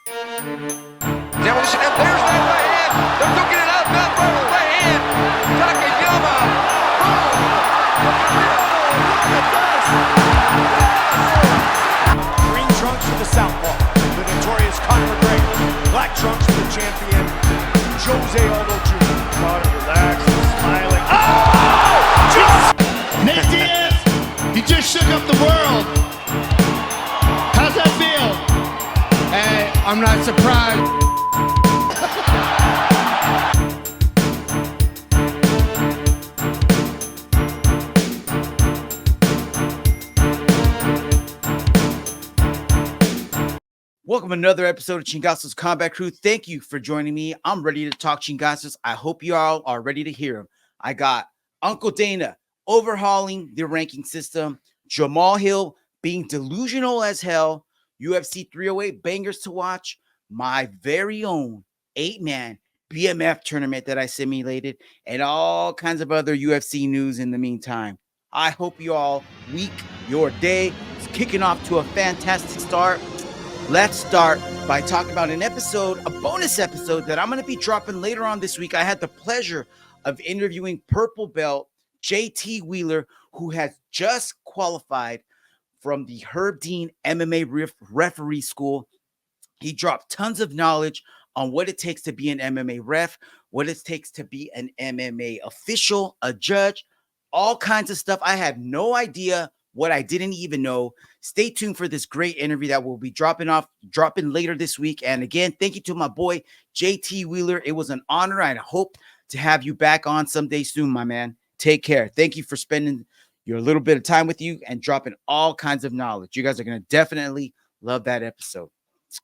Demolition, and there's that right hand. They're duking it out, not by the right hand. Takayama. Green trunks for the southpaw, the notorious Conor McGregor. Black trunks for the champion, Jose Aldo Jr. Conor relaxed, smiling. Oh! Nate Diaz, you just shook up the world. How's that feel? Hey, I'm not surprised. Welcome to another episode of Chingasso's Combat Crew. Thank you for joining me. I'm ready to talk Chingassos. I hope you all are ready to hear him. I got Uncle Dana overhauling the ranking system, Jamahal Hill being delusional as hell, UFC 308 bangers to watch, my very own 8-man BMF tournament that I simulated, and all kinds of other UFC news in the meantime. I hope you all week, your day is kicking off to a fantastic start. Let's start by talking about an episode, a bonus episode that I'm going to be dropping later on this week. I had the pleasure of interviewing Purple Belt JT Wheeler, who has just qualified from the Herb Dean MMA referee school. He dropped tons of knowledge on what it takes to be an MMA ref, what it takes to be an MMA official, a judge, all kinds of stuff. I had no idea what I didn't even know. Stay tuned for this great interview that will be dropping later this week. And again, thank you to my boy JT Wheeler. It was an honor. I hope to have you back on someday soon, my man. Take care. Thank you for spending your little bit of time with you and dropping all kinds of knowledge. You guys are going to definitely love that episode.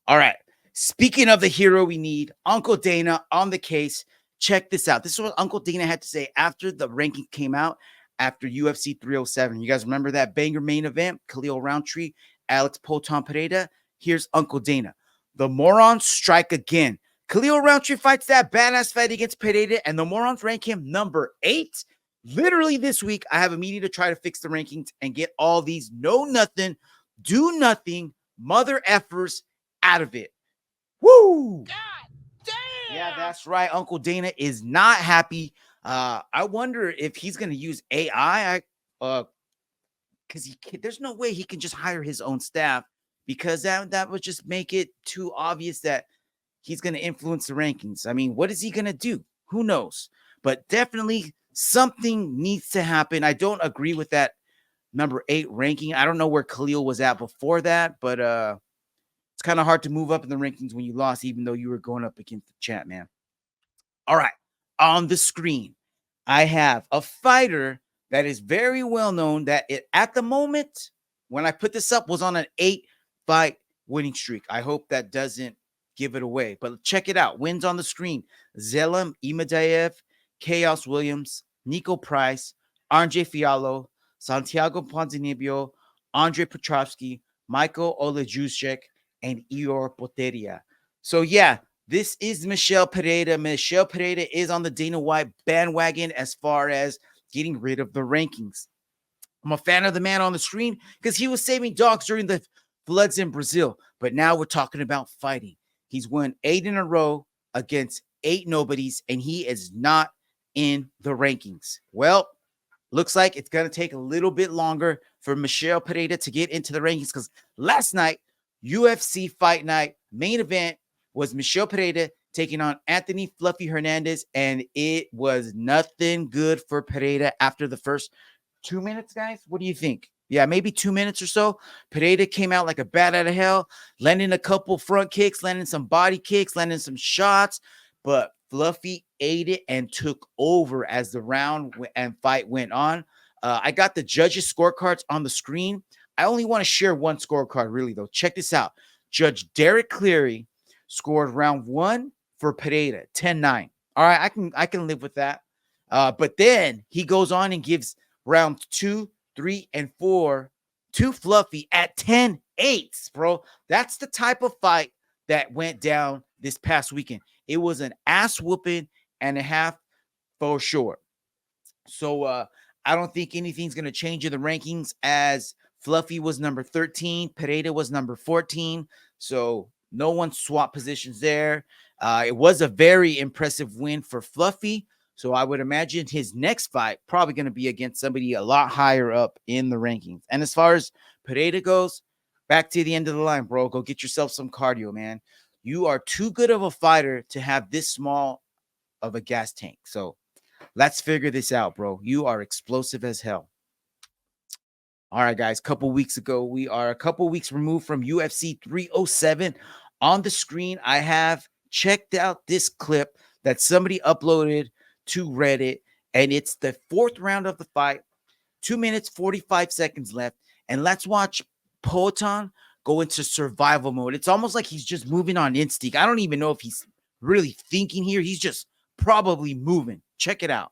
All right. Speaking of the hero we need, Uncle Dana on the case. Check this out. This is what Uncle Dana had to say after the ranking came out. After UFC 307. You guys remember that banger main event? Khalil Roundtree, Alex Poton Pereira. Here's Uncle Dana. The morons strike again. Khalil Roundtree fights that badass fight against Pereira, and the morons rank him number 8. Literally this week, I have a meeting to try to fix the rankings and get all these know-nothing, do-nothing mother effers out of it. Woo! God damn! Yeah, that's right. Uncle Dana is not happy. I wonder if he's going to use AI, because there's no way he can just hire his own staff, because that would just make it too obvious that he's going to influence the rankings. I mean, what is he going to do? Who knows? But definitely something needs to happen. I don't agree with that number 8 ranking. I don't know where Khalil was at before that, but it's kind of hard to move up in the rankings when you lost, even though you were going up against the champ, man. All right. On the screen, I have a fighter that is very well known that at the moment, when I put this up, was on an 8-fight winning streak. I hope that doesn't give it away, but check it out. Wins on the screen: Zelim Imadaev, Chaos Williams, Nico Price, Andre Fiallo, Santiago Ponzinibbio, Andre Petrovsky, Michael Olejuzek, and Ior Poteria. So yeah, this is Michel Pereira. Michel Pereira is on the Dana White bandwagon as far as getting rid of the rankings. I'm a fan of the man on the screen because he was saving dogs during the floods in Brazil. But now we're talking about fighting. He's won 8 in a row against 8 nobodies, and he is not in the rankings. Well, looks like it's going to take a little bit longer for Michel Pereira to get into the rankings, because last night, UFC Fight Night main event was Michel Pereira taking on Anthony Fluffy Hernandez, and it was nothing good for Pereira after the first 2 minutes, guys. What do you think? Yeah, maybe 2 minutes or so. Pereira came out like a bat out of hell, landing a couple front kicks, landing some body kicks, landing some shots, but Fluffy ate it and took over as the round and fight went on. I got the judges' scorecards on the screen. I only want to share one scorecard, really, though. Check this out. Judge Derek Cleary scored round 1 for Pereira, 10-9. All right, I can live with that. But then he goes on and gives rounds 2, 3, and 4 to Fluffy at 10-8, bro. That's the type of fight that went down this past weekend. It was an ass whooping and a half for sure. So I don't think anything's going to change in the rankings, as Fluffy was number 13. Pereira was number 14. So No one swapped positions there. It was a very impressive win for Fluffy. So I would imagine his next fight probably going to be against somebody a lot higher up in the rankings. And as far as Pereira goes, back to the end of the line, bro. Go get yourself some cardio, man. You are too good of a fighter to have this small of a gas tank. So let's figure this out, bro. You are explosive as hell. All right, guys. Couple weeks ago, we are a couple weeks removed from UFC 307. On the screen, I have checked out this clip that somebody uploaded to Reddit, and it's the 4th round of the fight. 2 minutes, 45 seconds left. And let's watch Poatan go into survival mode. It's almost like he's just moving on instinct. I don't even know if he's really thinking here. He's just probably moving. Check it out.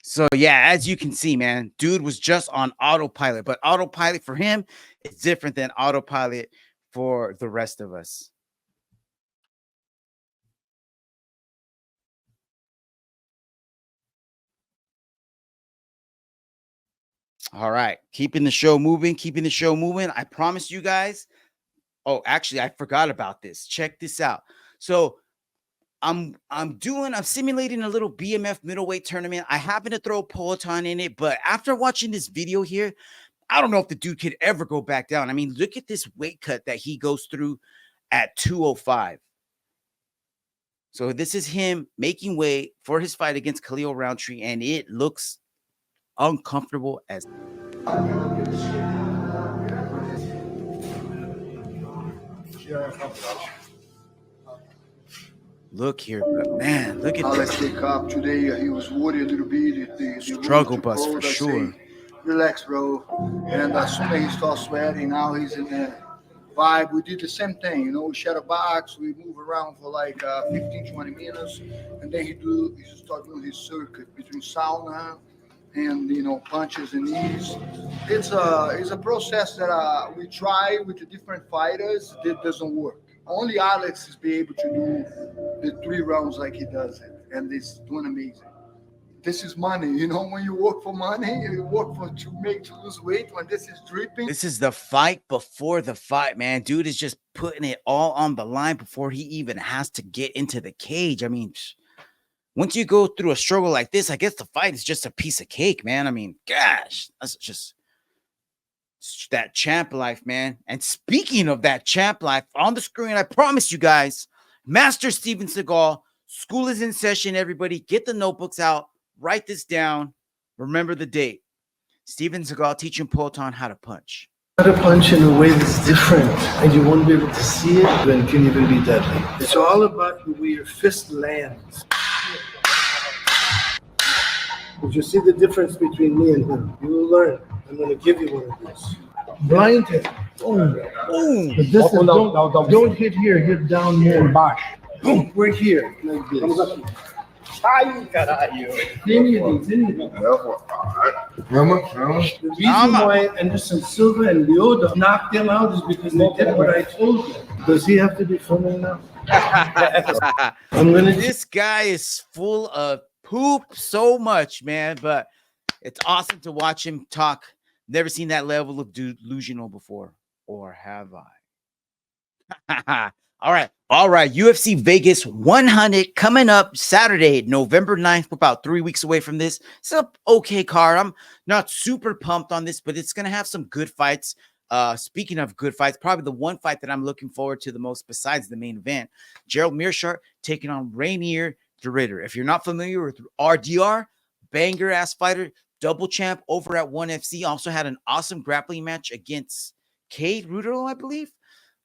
So yeah, as you can see, man, dude was just on autopilot, but autopilot for him is different than autopilot for the rest of us. All right, keeping the show moving, keeping the show moving. I promise you guys. Oh, actually, I forgot about this. Check this out. So I'm simulating a little BMF middleweight tournament. I happen to throw Poatan in it, but after watching this video here, I don't know if the dude could ever go back down. I mean, look at this weight cut that he goes through at 205. So this is him making weight for his fight against Khalil Roundtree, and it looks uncomfortable as. Look here, but man, look at Let's this. wake up. Today he was worried a little bit. The Struggle bus for sure. Relax, bro. And as soon as he starts sweating, now he's in the vibe. We did the same thing, you know. We shut a box. We move around for like 15, 20 minutes, and then he start doing his circuit between sauna and punches and knees. It's a process that we try with the different fighters. That doesn't work. Only Alex is be able to do the 3 rounds like he does it, and it's doing amazing. This is money, when you work for money, you work to lose weight. When this is dripping, this is the fight before the fight, man. Dude is just putting it all on the line before he even has to get into the cage. I mean, once you go through a struggle like this, I guess the fight is just a piece of cake, man. I mean, gosh, that's just that champ life, man. And speaking of that champ life, on the screen, I promise you guys, Master Steven Seagal, school is in session, everybody. Get the notebooks out, write this down, remember the date. Steven Seagal teaching Poatan how to punch. How to punch in a way that's different, and you won't be able to see it, but it can even be deadly. It's all about the way your fist lands. But you see the difference between me and him. You will learn. I'm going to give you one of these. Blind hit. Boom. Boom. But this is, don't hit here. Hit down here. Boom. We're here. Like this. Ai, caralho. The reason why Anderson Silva and Lyoto knocked them out is because they did what I told them. Does he have to be filming now? This guy is full of poop so much, man, but it's awesome to watch him talk. Never seen that level of delusional before, or have I? All right. UFC Vegas 100 coming up Saturday, November 9th. We're about 3 weeks away from this. It's an okay card. I'm not super pumped on this, but it's going to have some good fights. Speaking of good fights, probably the one fight that I'm looking forward to the most besides the main event, Gerald Meerschaert taking on Rainier the Ritter. If you're not familiar with RDR, banger ass fighter, double champ over at 1FC, also had an awesome grappling match against Cade Rudero, I believe.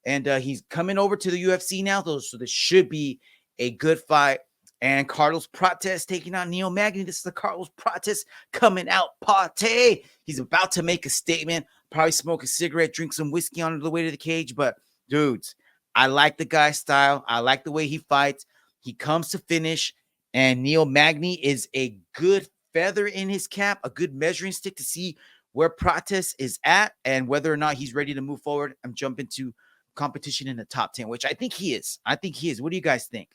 And he's coming over to the UFC now, so this should be a good fight. And Carlos Prates taking on Neil Magny. This is the Carlos Prates coming out party. He's about to make a statement, probably smoke a cigarette, drink some whiskey on the way to the cage. But dudes, I like the guy's style. I like the way he fights. He comes to finish, and Neil Magny is a good feather in his cap, a good measuring stick to see where Prates is at and whether or not he's ready to move forward and jump into competition in the top 10, which I think he is. What do you guys think?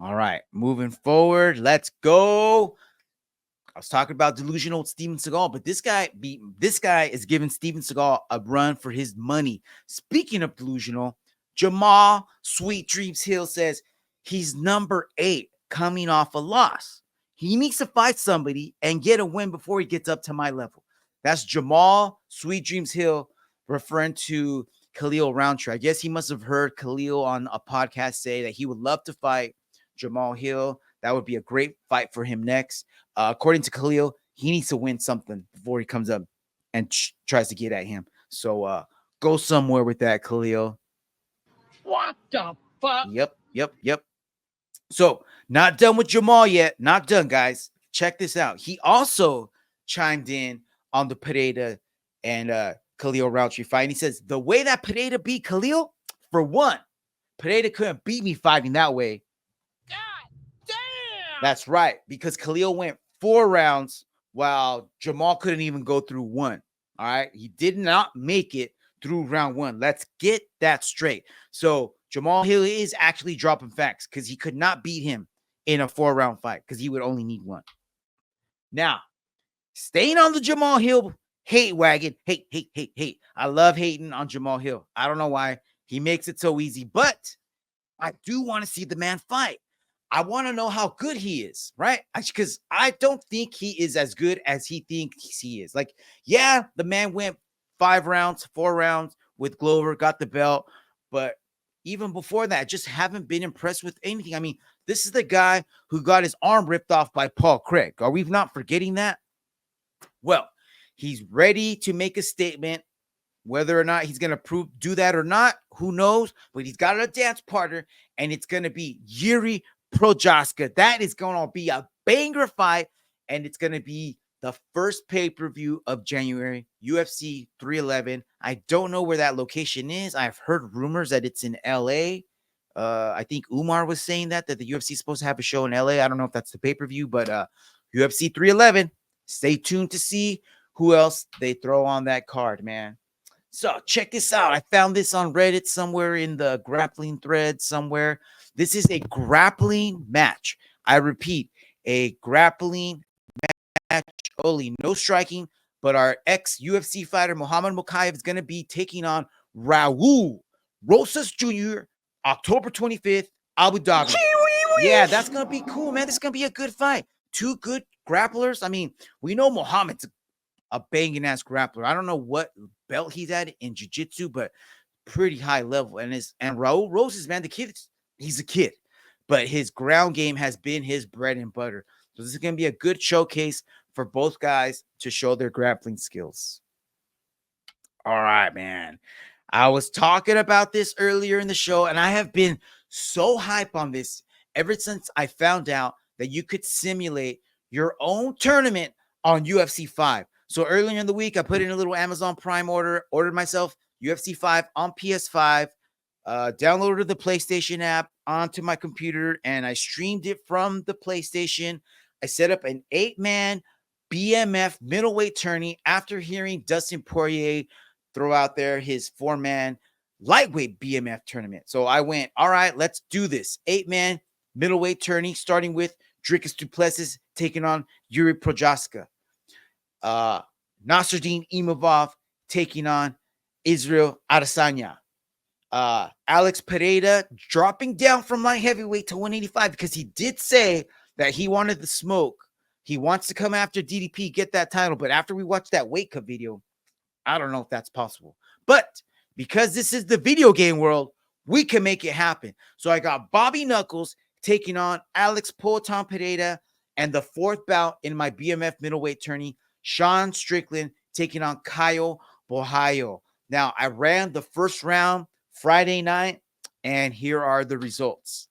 All right, moving forward, let's go. I was talking about Delusional Steven Seagal, but this guy is giving Steven Seagal a run for his money. Speaking of Delusional, Jamahal Sweet Dreams Hill says he's number 8 coming off a loss. He needs to fight somebody and get a win before he gets up to my level. That's Jamahal Sweet Dreams Hill referring to Khalil Roundtree. I guess he must have heard Khalil on a podcast say that he would love to fight Jamahal Hill. That would be a great fight for him next. According to Khalil, he needs to win something before he comes up and tries to get at him. So go somewhere with that, Khalil. What the fuck? Yep. So not done with Jamahal yet. Not done, guys. Check this out. He also chimed in on the Pereira and Khalil Roundtree fight. And he says, the way that Pereira beat Khalil, for one, Pereira couldn't beat me fighting that way. That's right, because Khalil went 4 rounds while Jamahal couldn't even go through 1. All right, he did not make it through round 1. Let's get that straight. So Jamahal Hill is actually dropping facts because he could not beat him in a 4-round fight because he would only need 1. Now, staying on the Jamahal Hill hate wagon. Hate. I love hating on Jamahal Hill. I don't know why. He makes it so easy, but I do want to see the man fight. I want to know how good he is, right? Because I don't think he is as good as he thinks he is. Like, yeah, the man went 4 rounds with Glover, got the belt. But even before that, just haven't been impressed with anything. I mean, this is the guy who got his arm ripped off by Paul Craig. Are we not forgetting that? Well, he's ready to make a statement. Whether or not he's going to do that or not, who knows? But he's got a dance partner, and it's going to be Yuri Prochaska. That is going to be a banger fight, and it's going to be the first pay-per-view of January, UFC 311. I don't know where that location is. I've heard rumors that it's in LA. I think Umar was saying that the UFC is supposed to have a show in LA. I don't know if that's the pay-per-view, but UFC 311. Stay tuned to see who else they throw on that card, man. So check this out. I found this on Reddit somewhere in the grappling thread somewhere. This is a grappling match. I repeat, a grappling match only. No striking, but our ex-UFC fighter, Mohammad Mokaev, is going to be taking on Raul Rosas Jr. October 25th, Abu Dhabi. Yeah, that's going to be cool, man. This is going to be a good fight. 2 good grapplers. I mean, we know Mohamed's a banging ass grappler. I don't know what belt he's at in jiu-jitsu, but pretty high level. And Raul Rosas, man, he's a kid, but his ground game has been his bread and butter. So this is going to be a good showcase for both guys to show their grappling skills. All right, man. I was talking about this earlier in the show, and I have been so hype on this ever since I found out that you could simulate your own tournament on UFC 5. So earlier in the week, I put in a little Amazon Prime ordered myself UFC 5 on PS5, downloaded the PlayStation app onto my computer, and I streamed it from the PlayStation. I set up an 8-man BMF middleweight tourney after hearing Dustin Poirier throw out there his 4-man lightweight BMF tournament. So I went, all right, let's do this. 8-man middleweight tourney, starting with Dricus du Plessis taking on Yuri Prochaska. Nasruddin Imavov taking on Israel Adesanya. Alex Pereira dropping down from light heavyweight to 185 because he did say that he wanted the smoke. He wants to come after DDP, get that title. But after we watch that weight cut video, I don't know if that's possible. But because this is the video game world, we can make it happen. So I got Bobby Knuckles taking on Alex Poatan Pereira, and the 4th bout in my BMF middleweight tourney, Sean Strickland taking on Kyle Bohayo. Now, I ran the first round Friday night, and here are the results.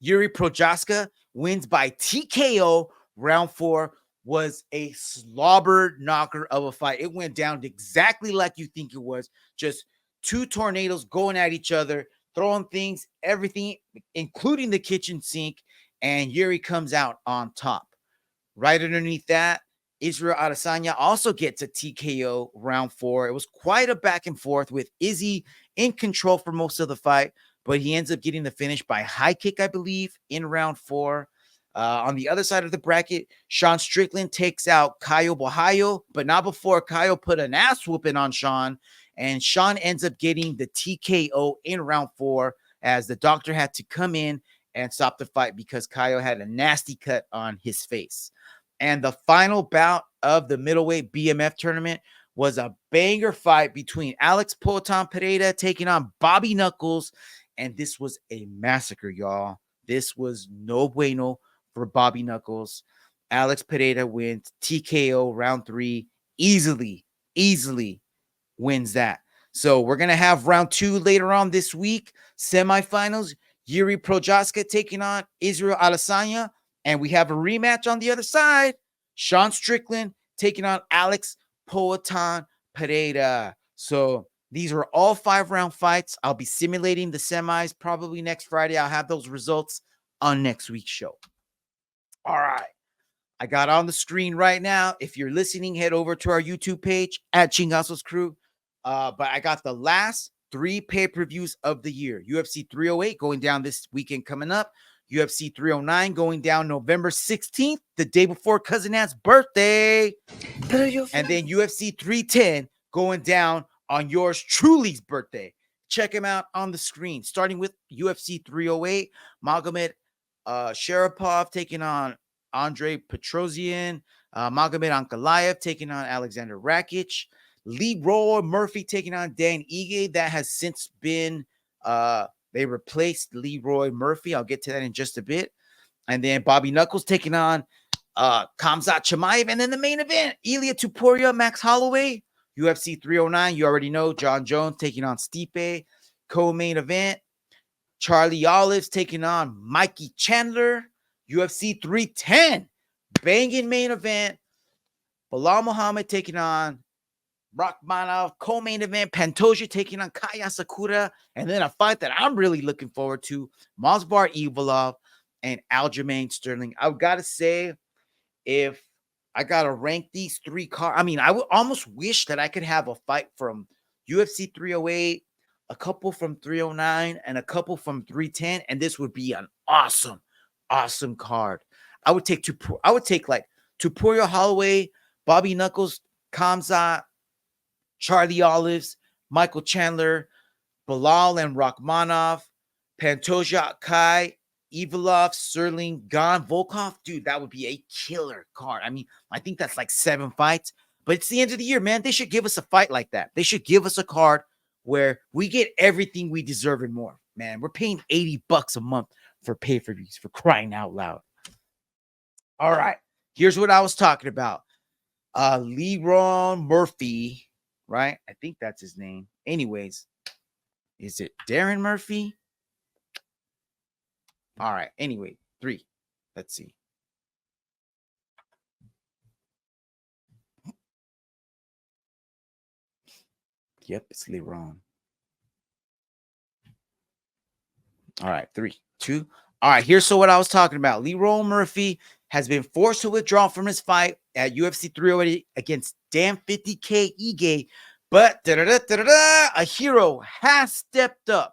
Yuri Prochaska wins by TKO. Round 4 was a slobber knocker of a fight. It went down exactly like you think it was. Just two tornadoes going at each other, throwing things, everything, including the kitchen sink, and Yuri comes out on top. Right underneath that, Israel Adesanya also gets a TKO round 4. It was quite a back and forth with Izzy in control for most of the fight, but he ends up getting the finish by high kick, I believe, in round 4. On the other side of the bracket, Sean Strickland takes out Caio Borralho, but not before Caio put an ass whooping on Sean, and Sean ends up getting the TKO in round 4 as the doctor had to come in and stop the fight because Caio had a nasty cut on his face. And the final bout of the middleweight BMF tournament was a banger fight between Alex Poatan Pereira taking on Bobby Knuckles. And this was a massacre, y'all. This was no bueno for Bobby Knuckles. Alex Pereira wins TKO round 3 easily wins that. So we're going to have round 2 later on this week. Semifinals, Yuri Prochaska taking on Israel Adesanya. And we have a rematch on the other side. Sean Strickland taking on Alex Poatan Pereira. So these are all 5-round fights. I'll be simulating the semis probably next Friday. I'll have those results on next week's show. All right. I got on the screen right now. If you're listening, head over to our YouTube page at Chingasso's Crew. But I got the last 3 pay-per-views of the year. UFC 308 going down this weekend coming up. UFC 309 going down November 16th, the day before Cousin Ant's birthday. And then UFC 310 going down on yours truly's birthday. Check him out on the screen. Starting with UFC 308, Magomed Sharapov taking on Andre Petrosyan. Magomed Ankalaev taking on Alexander Rakic. Leroy Murphy taking on Dan Ige. That has since been... They replaced Leroy Murphy. I'll get to that in just a bit. And then Bobby Knuckles taking on Khamzat Chimaev. And then the main event, Ilia Topuria, Max Holloway. UFC 309, you already know. Jon Jones taking on Stipe. Co-main event, Charlie Olives taking on Mikey Chandler. UFC 310, banging main event. Bilal Muhammad taking on Rakhmonov. Co-main event, Pantoja taking on Kaya Sakura. And then a fight that I'm really looking forward to, Movsar Evloev and Aljamain Sterling. I've got to say, if I got to rank these 3 cards, I mean, I would almost wish that I could have a fight from UFC 308, a couple from 309, and a couple from 310, and this would be an awesome card. I would take like Topuria Holloway, Bobby Knuckles, Khamzat, Charlie Olives, Michael Chandler, Bilal and Rakhmonov, Pantoja, Kai, Evloev, Sterling, Gane, Volkov. Dude, that would be a killer card. I mean, I think that's like 7 fights, but it's the end of the year, man. They should give us a fight like that. They should give us a card where we get everything we deserve and more. Man, we're paying $80 a month for pay-per-views, for crying out loud. All right, here's what I was talking about. Leroy Murphy, right? I think that's his name. Anyways, is it Darren Murphy? All right. Anyway, 3. Let's see. Yep, it's Leroy. All right, 3, 2. All right, here's what I was talking about. Leroy Murphy has been forced to withdraw from his fight at UFC 308 against damn 50K Ige, but a hero has stepped up.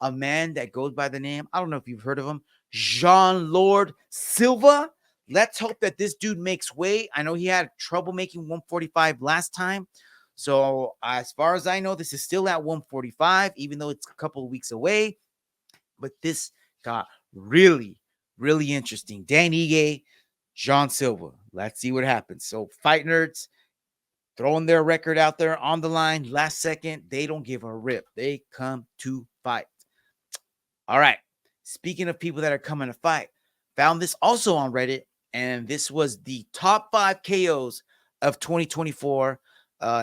A man that goes by the name, I don't know if you've heard of him, Jean-Lord Silva. Let's hope that this dude makes weight. I know he had trouble making 145 last time. So as far as I know, this is still at 145, even though it's a couple of weeks away. But this got really, really interesting. Dan Ige, Jean Silva. Let's see what happens. So fight nerds throwing their record out there on the line last second. They don't give a rip. They come to fight. All right. Speaking of people that are coming to fight, found this also on Reddit, and this was the top 5 KOs of 2024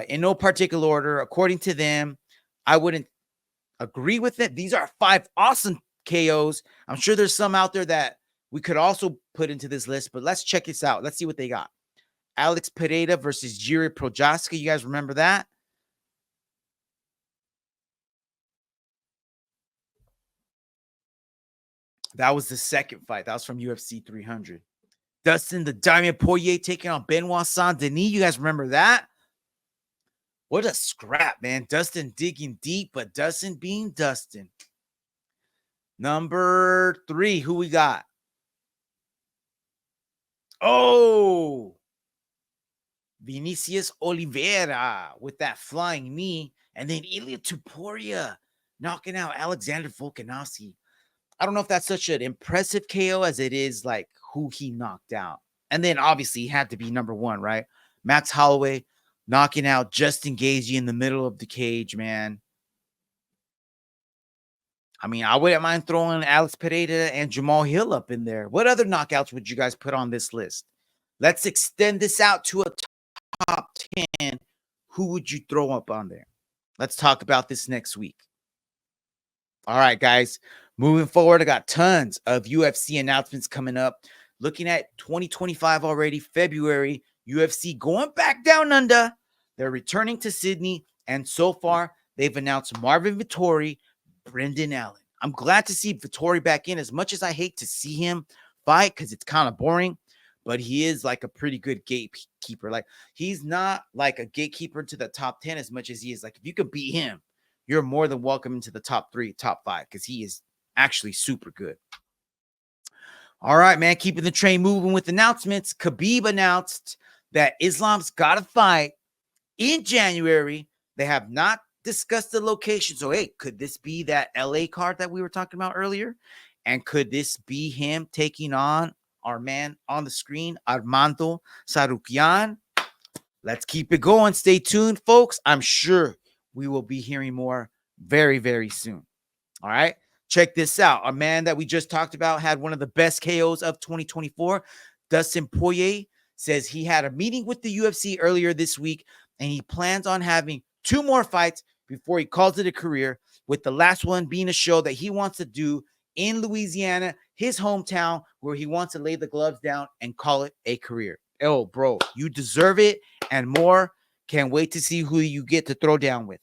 in no particular order. According to them, I wouldn't agree with it. These are 5 awesome KOs. I'm sure there's some out there that we could also put into this list, but let's check this out. Let's see what they got. Alex Pereira versus Jiri Prochaska. You guys remember that? That was the second fight. That was from UFC 300. Dustin the Diamond Poirier taking on Benoit Saint-Denis. You guys remember that? What a scrap, man. Dustin digging deep, but Dustin being Dustin. Number 3, who we got? Oh, Vinicius Oliveira with that flying knee. And then Ilia Topuria knocking out Alexander Volkanovski. I don't know if that's such an impressive KO as it is like who he knocked out. And then obviously he had to be number 1, right? Max Holloway knocking out Justin Gaethje in the middle of the cage, man. I mean, I wouldn't mind throwing Alex Pereira and Jamahal Hill up in there. What other knockouts would you guys put on this list? Let's extend this out to a top 10. Who would you throw up on there? Let's talk about this next week. All right, guys. Moving forward, I got tons of UFC announcements coming up. Looking at 2025 already, February, UFC going back down under. They're returning to Sydney, and so far, they've announced Marvin Vettori, Brendan Allen. I'm glad to see Vettori back in, as much as I hate to see him fight because it's kind of boring, but he is like a pretty good gatekeeper. Like, he's not like a gatekeeper to the top 10 as much as he is like, if you could beat him, you're more than welcome into the top 3, top 5, because he is actually super good. All right, man, keeping the train moving with announcements. Khabib announced that Islam's got to fight in January. They have not discussed the location. So, hey, could this be that LA card that we were talking about earlier? And could this be him taking on our man on the screen, Armando Sarukian? Let's keep it going. Stay tuned, folks. I'm sure we will be hearing more very, very soon. All right. Check this out. A man that we just talked about had one of the best KOs of 2024. Dustin Poirier says he had a meeting with the UFC earlier this week, and he plans on having 2 more fights before he calls it a career, with the last one being a show that he wants to do in Louisiana, his hometown, where he wants to lay the gloves down and call it a career. Oh, bro, you deserve it and more. Can't wait to see who you get to throw down with.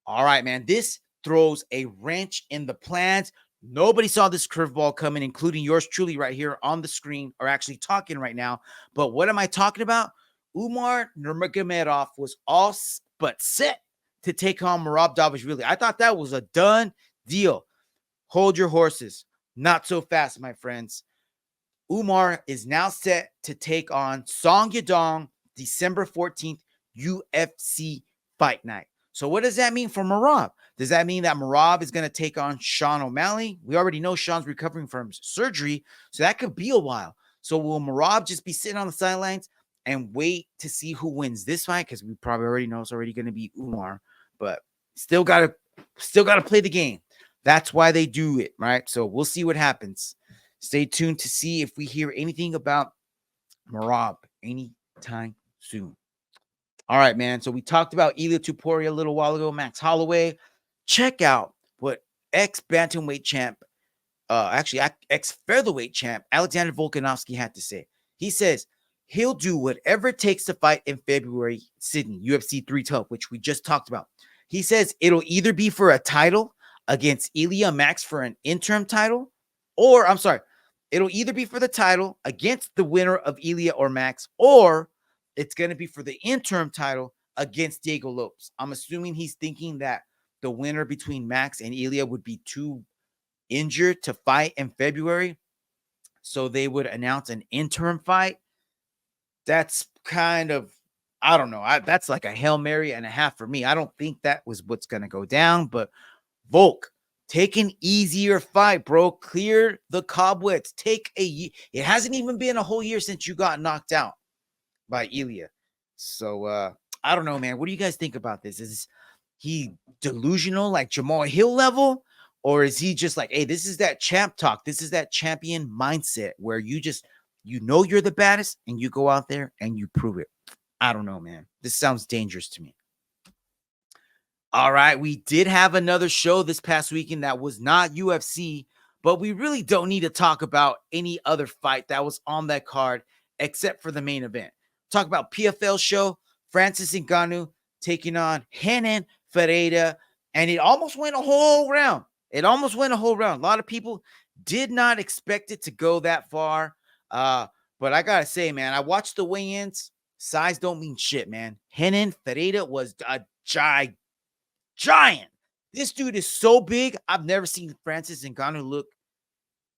All right, man. This throws a wrench in the plans. Nobody saw this curveball coming, including yours truly right here on the screen, or actually talking right now. But what am I talking about? Umar Nurmagomedov was all but set to take on Merab Dvalishvili. I thought that was a done deal. Hold your horses. Not so fast, my friends. Umar is now set to take on Song Yadong December 14th, UFC Fight Night. So what does that mean for Merab? Does that mean that Merab is going to take on Sean O'Malley? We already know Sean's recovering from surgery, so that could be a while. So will Merab just be sitting on the sidelines and wait to see who wins this fight? Because we probably already know it's already going to be Umar, but still got to play the game. That's why they do it, right? So we'll see what happens. Stay tuned to see if we hear anything about Merab anytime soon. All right, man. So we talked about Ilia Topuria a little while ago, Max Holloway. Check out what ex-bantamweight champ, ex-featherweight champ Alexander Volkanovski had to say. He says he'll do whatever it takes to fight in February, Sydney, UFC 312, which we just talked about. He says it'll either be for a title against Ilia Max for an interim title, or, it'll either be for the title against the winner of Ilia or Max, or it's going to be for the interim title against Diego Lopes. I'm assuming he's thinking that the winner between Max and Ilia would be too injured to fight in February, so they would announce an interim fight. That's kind of, I don't know. That's like a Hail Mary and a half for me. I don't think that was what's going to go down, but Volk, take an easier fight, bro. Clear the cobwebs. It hasn't even been a whole year since you got knocked out by Ilia. So, I don't know, man. What do you guys think about this? Is he delusional like Jamahal Hill level? Or is he just like, hey, this is that champ talk. This is that champion mindset where you know you're the baddest and you go out there and you prove it. I don't know, man. This sounds dangerous to me. All right, we did have another show this past weekend that was not UFC, but we really don't need to talk about any other fight that was on that card except for the main event. Talk about PFL show, Francis Ngannou taking on Renan Fereira, and it almost went a whole round. A lot of people did not expect it to go that far, but I gotta say, man, I watched the weigh-ins. Size don't mean shit, man. Renan Fereira was a giant. This dude is so big. I've never seen Francis Ngannou look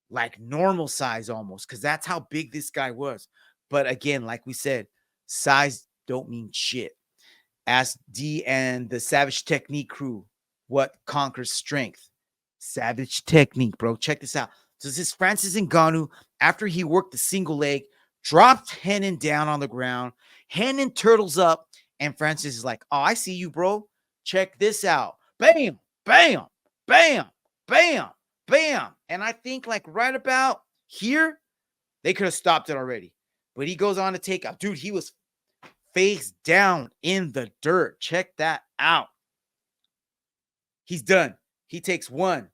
like normal size almost, because that's how big this guy was. But again, like we said, size don't mean shit. Ask D and the Savage Technique crew what conquers strength. Savage Technique, bro. Check this out. So this is Francis Ngannou, after he worked the single leg, dropped Renan down on the ground. Renan turtles up, and Francis is like, oh, I see you, bro. Check this out. Bam, bam, bam, bam, bam. And I think like right about here, they could have stopped it already. But he goes on to take out. Dude, he was face down in the dirt. Check that out. He's done. He takes one.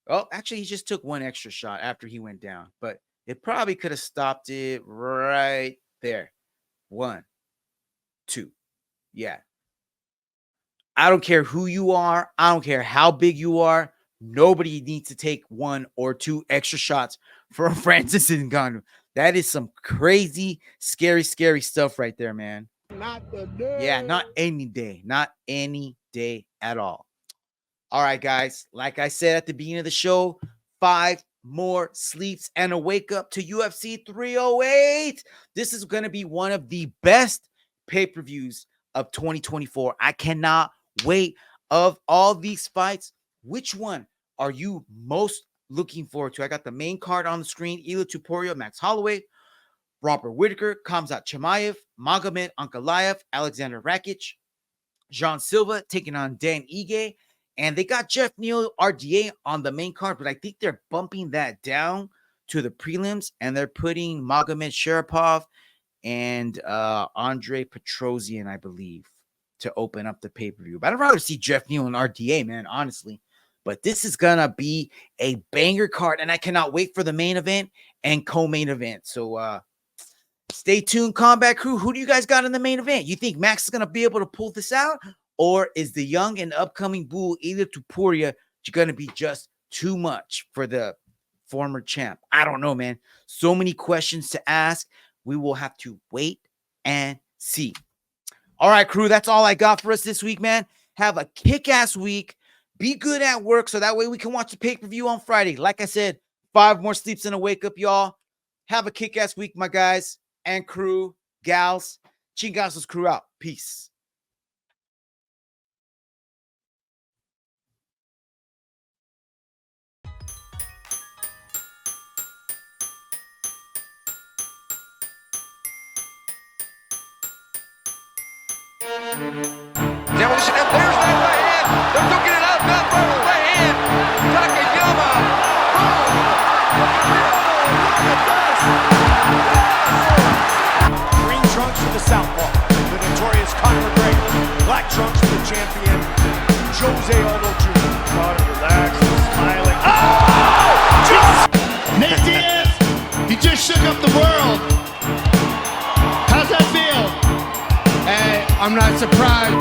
Oh, actually, he just took one extra shot after he went down. But it probably could have stopped it right there. 1, 2. Yeah. I don't care who you are. I don't care how big you are. Nobody needs to take 1 or 2 extra shots from Francis Ngannou. That is some crazy, scary stuff right there, man. Not the day. Yeah, not any day. Not any day at all. All right, guys. Like I said at the beginning of the show, 5 more sleeps and a wake up to UFC 308. This is going to be one of the best pay-per-views of 2024. I cannot wait. Of all these fights, which one are you most looking forward to? I got the main card on the screen. Ilia Topuria, Max Holloway, Robert Whittaker, Khamzat Chimaev, Magomed Ankalaev, Alexander Rakic, Jean Silva taking on Dan Ige, and they got Jeff Neal RDA on the main card, but I think they're bumping that down to the prelims, and they're putting Magomed Sharapov and Andre Petrosian, I believe, to open up the pay-per-view. But I'd rather see Jeff Neal and RDA, man, honestly. But this is going to be a banger card, and I cannot wait for the main event and co-main event. So stay tuned, Combat Crew. Who do you guys got in the main event? You think Max is going to be able to pull this out? Or is the young and upcoming bull, Ilia Topuria, going to be just too much for the former champ? I don't know, man. So many questions to ask. We will have to wait and see. All right, crew, that's all I got for us this week, man. Have a kick-ass week. Be good at work so that way we can watch the pay-per-view on Friday. Like I said, 5 more sleeps and a wake-up, y'all. Have a kick-ass week, my guys and crew, gals. Chingasso's crew out. Peace. Demolition, and there's that right hand. They're duking it out. Mount Vernon right hand. Takayama. Boom. Green trunks for the southpaw, the notorious Conor McGregor. Black trunks for the champion, Jose Aldo Jr. Conor relaxed, smiling. Oh! Nate Diaz, he just shook up the world. How's that feel? Hey, I'm not surprised.